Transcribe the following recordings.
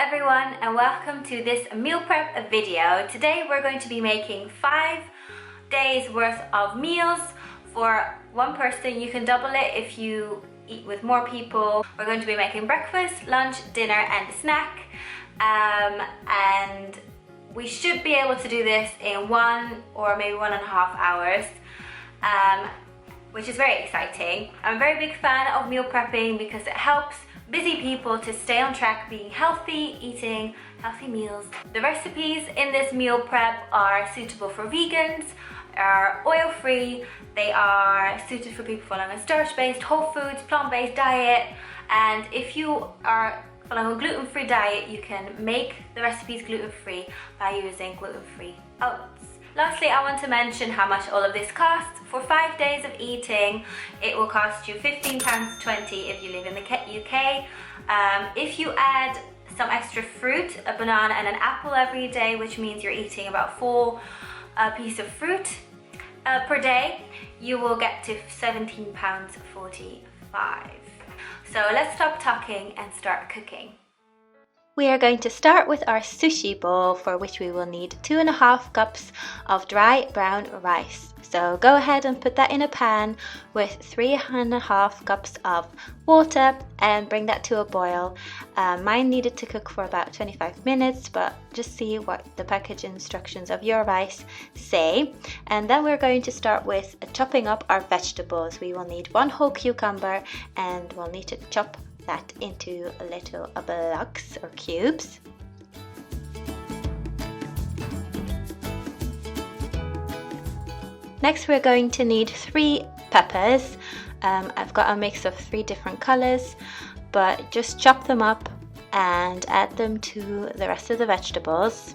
everyone and welcome to this meal prep video. Today we're going to be making 5 days worth of meals for one person. You can double it if you eat with more people. We're going to be making breakfast, lunch, dinner and snack, and we should be able to do this in 1 or maybe 1.5 hours, which is very exciting. I'm a very big fan of meal prepping because it helps busy people to stay on track being healthy, eating healthy meals. The recipes in this meal prep are suitable for vegans, are oil-free, they are suited for people following a starch-based, whole foods, plant-based diet, and if you are following a gluten-free diet, you can make the recipes gluten-free by using gluten-free oats. Lastly, I want to mention how much all of this costs. For 5 days of eating, it will cost you £15.20 if you live in the UK. If you add some extra fruit, a banana and an apple every day, which means you're eating about 4 pieces of fruit per day, you will get to £17.45. So let's stop talking and start cooking. We are going to start with our sushi bowl, for which we will need 2.5 cups of dry brown rice. So go ahead and put that in a pan with 3.5 cups of water and bring that to a boil. Mine needed to cook for about 25 minutes, but just see what the package instructions of your rice say. And then we're going to start with chopping up our vegetables. We will need 1 whole cucumber and we'll need to chop that into little blocks or cubes. Next we're going to need 3 peppers. I've got a mix of 3 different colors, but just chop them up and add them to the rest of the vegetables.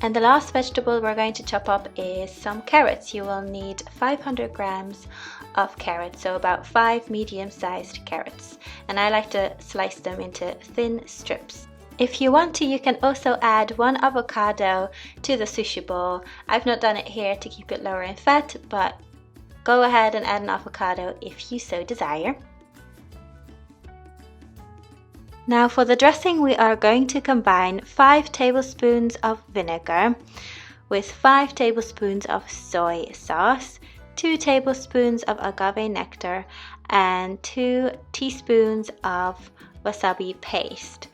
And the last vegetable we're going to chop up is some carrots. You will need 500 grams of carrots, so about 5 medium-sized carrots, and I like to slice them into thin strips. If you want to, you can also add 1 avocado to the sushi bowl. I've not done it here to keep it lower in fat, but go ahead and add an avocado if you so desire. Now for the dressing, we are going to combine 5 tablespoons of vinegar with 5 tablespoons of soy sauce, 2 tablespoons of agave nectar and 2 teaspoons of wasabi paste.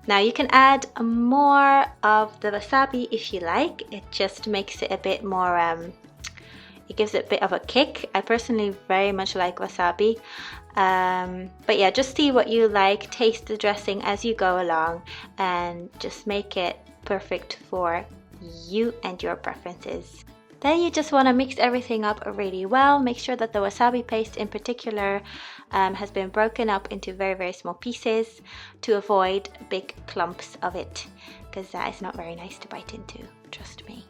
Now you can add more of the wasabi if you like. It just makes it a bit more, it gives it a bit of a kick. I personally very much like wasabi. But yeah, just see what you like, taste the dressing as you go along and just make it perfect for you and your preferences. Then you just want to mix everything up really well. Make sure that the wasabi paste in particular has been broken up into very small pieces to avoid big clumps of it, because that is not very nice to bite into, trust me.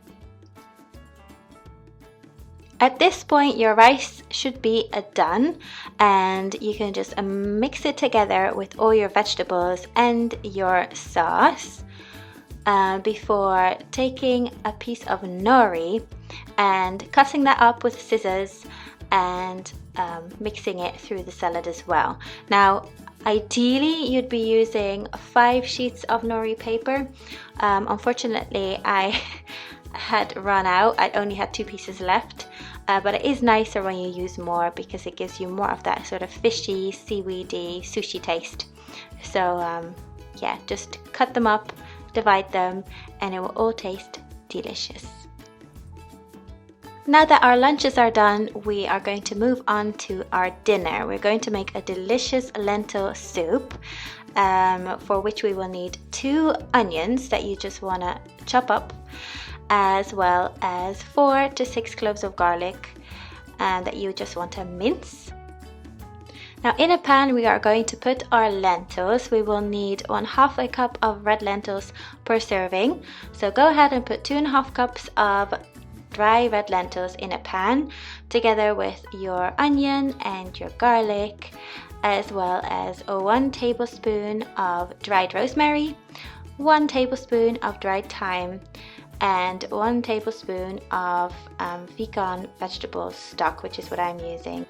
At this point your rice should be done, and you can just mix it together with all your vegetables and your sauce before taking a piece of nori and cutting that up with scissors and mixing it through the salad as well. Now ideally you'd be using 5 sheets of nori paper. Unfortunately I had run out. I only had 2 pieces left, but it is nicer when you use more because it gives you more of that sort of fishy, seaweedy, sushi taste. So yeah, just cut them up, divide them, and it will all taste delicious. Now that our lunches are done, we are going to move on to our dinner. We're going to make a delicious lentil soup, for which we will need 2 onions that you just want to chop up, as well as 4 to 6 cloves of garlic that you just want to mince. Now in a pan we are going to put our lentils. We will need 1/2 cup of red lentils per serving. So go ahead and put 2.5 cups of dry red lentils in a pan together with your onion and your garlic, as well as 1 tablespoon of dried rosemary, 1 tablespoon of dried thyme, and 1 tablespoon of Vecon vegetable stock, which is what I'm using.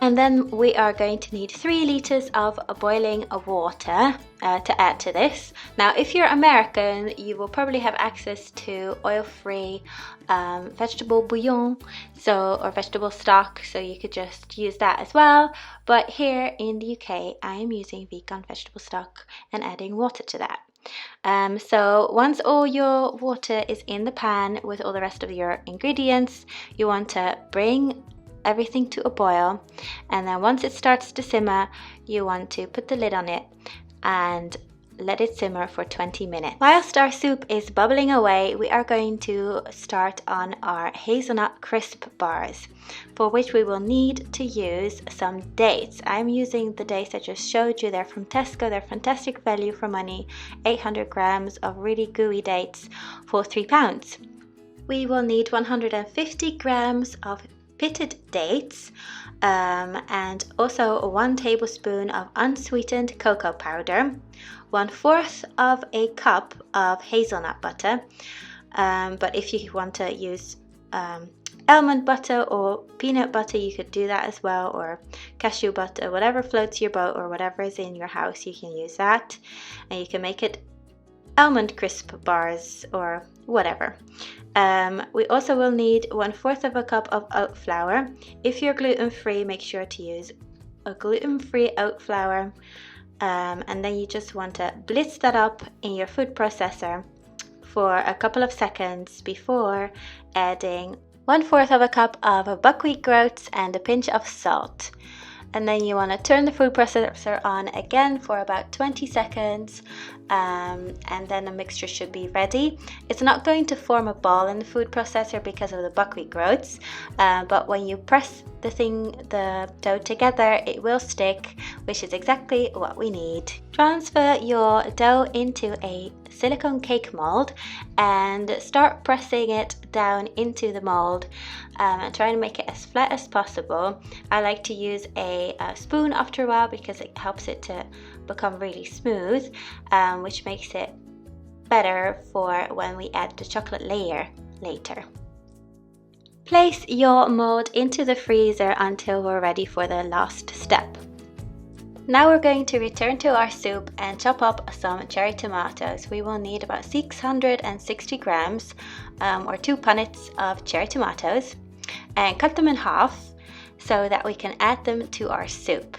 And then we are going to need 3 liters of boiling water to add to this. Now, if you're American, you will probably have access to oil-free vegetable bouillon, or vegetable stock, so you could just use that as well. But here in the UK, I am using vegan vegetable stock and adding water to that. So once all your water is in the pan with all the rest of your ingredients, you want to bring everything to a boil, and then once it starts to simmer, you want to put the lid on it and let it simmer for 20 minutes. Whilst our soup is bubbling away, we are going to start on our hazelnut crisp bars, for which we will need to use some dates. I'm using the dates I just showed you. They're from Tesco. They're fantastic value for money. 800 grams of really gooey dates for £3. We will need 150 grams of pitted dates, and also 1 tablespoon of unsweetened cocoa powder, 1/4 of a cup of hazelnut butter, but if you want to use almond butter or peanut butter, you could do that as well, or cashew butter, whatever floats your boat or whatever is in your house, you can use that, and you can make it almond crisp bars or whatever. We also will need 1/4 of a cup of oat flour. If you're gluten-free, make sure to use a gluten-free oat flour, and then you just want to blitz that up in your food processor for a couple of seconds before adding 1/4 of a cup of buckwheat groats and a pinch of salt. And then you want to turn the food processor on again for about 20 seconds, and then the mixture should be ready. It's not going to form a ball in the food processor because of the buckwheat groats, but when you press the dough together, it will stick, which is exactly what we need. Transfer your dough into a silicone cake mold and start pressing it down into the mold, and trying to make it as flat as possible. I like to use a spoon after a while because it helps it to become really smooth, which makes it better for when we add the chocolate layer later. Place your mold into the freezer until we're ready for the last step. Now we're going to return to our soup and chop up some cherry tomatoes. We will need about 660 grams or 2 punnets of cherry tomatoes, and cut them in half so that we can add them to our soup.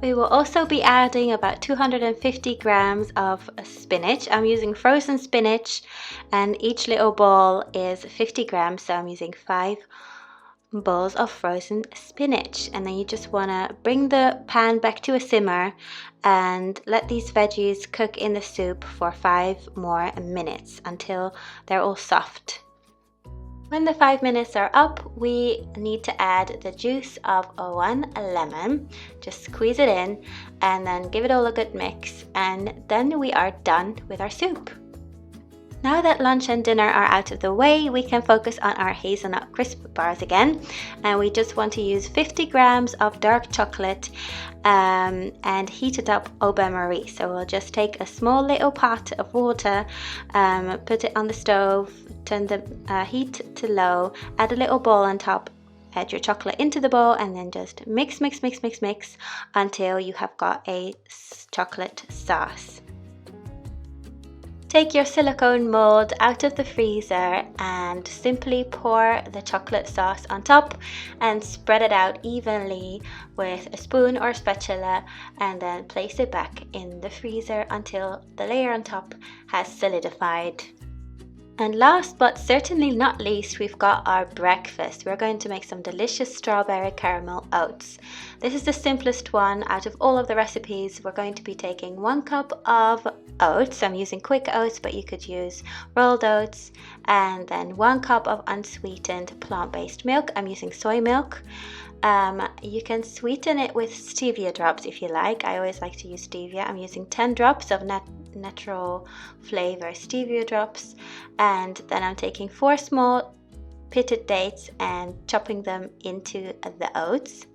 We will also be adding about 250 grams of spinach. I'm using frozen spinach, and each little ball is 50 grams, so I'm using 5 bowls of frozen spinach. And then you just want to bring the pan back to a simmer and let these veggies cook in the soup for 5 more minutes until they're all soft. When the 5 minutes are up, we need to add the juice of 1 lemon. Just squeeze it in and then give it all a good mix, and then we are done with our soup. Now that lunch and dinner are out of the way, we can focus on our hazelnut crisp bars again, and we just want to use 50 grams of dark chocolate and heat it up au bain-marie. So we'll just take a small little pot of water, put it on the stove, turn the heat to low, add a little bowl on top, add your chocolate into the bowl, and then just mix until you have got a chocolate sauce. Take your silicone mold out of the freezer and simply pour the chocolate sauce on top and spread it out evenly with a spoon or spatula, and then place it back in the freezer until the layer on top has solidified. And last but certainly not least, we've got our breakfast. We're going to make some delicious strawberry caramel oats. This is the simplest one out of all of the recipes. We're going to be taking 1 cup of oats. I'm using quick oats, but you could use rolled oats, and then 1 cup of unsweetened plant-based milk. I'm using soy milk. You can sweeten it with stevia drops if you like. I always like to use stevia. I'm using 10 drops of natural flavor stevia drops, and then I'm taking 4 small pitted dates and chopping them into the oats.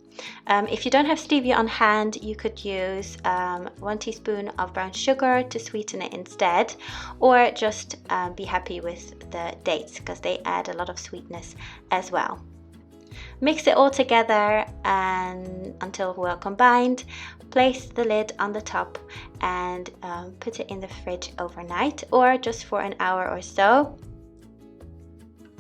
If you don't have stevia on hand, you could use 1 teaspoon of brown sugar to sweeten it instead, or just be happy with the dates because they add a lot of sweetness as well. Mix it all together and until well combined. Place the lid on the top and put it in the fridge overnight or just for an hour or so.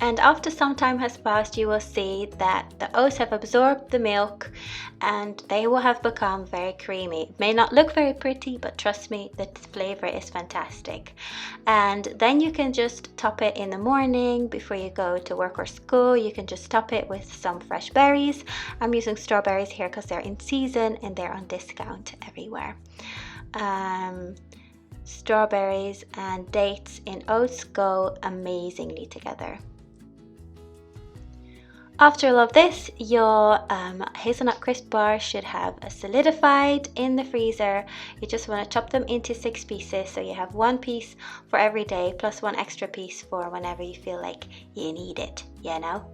And after some time has passed, you will see that the oats have absorbed the milk and they will have become very creamy. It may not look very pretty, but trust me, the flavor is fantastic. And then you can just top it in the morning before you go to work or school. You can just top it with some fresh berries. I'm using strawberries here because they're in season and they're on discount everywhere. Strawberries and dates in oats go amazingly together. After all of this, your hazelnut crisp bar should have solidified in the freezer. You just want to chop them into 6 pieces, so you have 1 piece for every day plus 1 extra piece for whenever you feel like you need it, you know.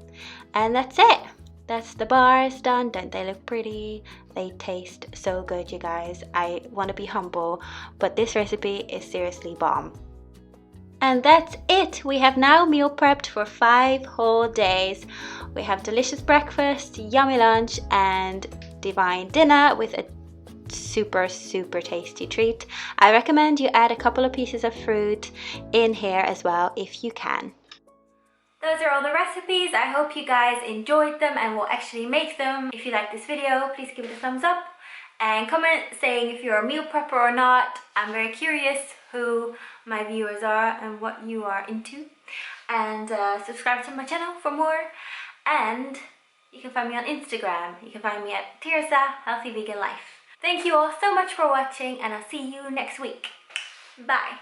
And that's it. That's the bars done. Don't they look pretty? They taste so good, you guys. I want to be humble, but this recipe is seriously bomb. And that's it. We have now meal prepped for 5 whole days. We have delicious breakfast, yummy lunch, and divine dinner with a super tasty treat. I recommend you add a couple of pieces of fruit in here as well if you can. Those are all the recipes. I hope you guys enjoyed them and will actually make them. If you like this video, please give it a thumbs up and comment saying if you're a meal prepper or not. I'm very curious who my viewers are and what you are into. And subscribe to my channel for more. And you can find me on Instagram. You can find me at Tirsa Healthy Vegan Life. Thank you all so much for watching and I'll see you next week. Bye.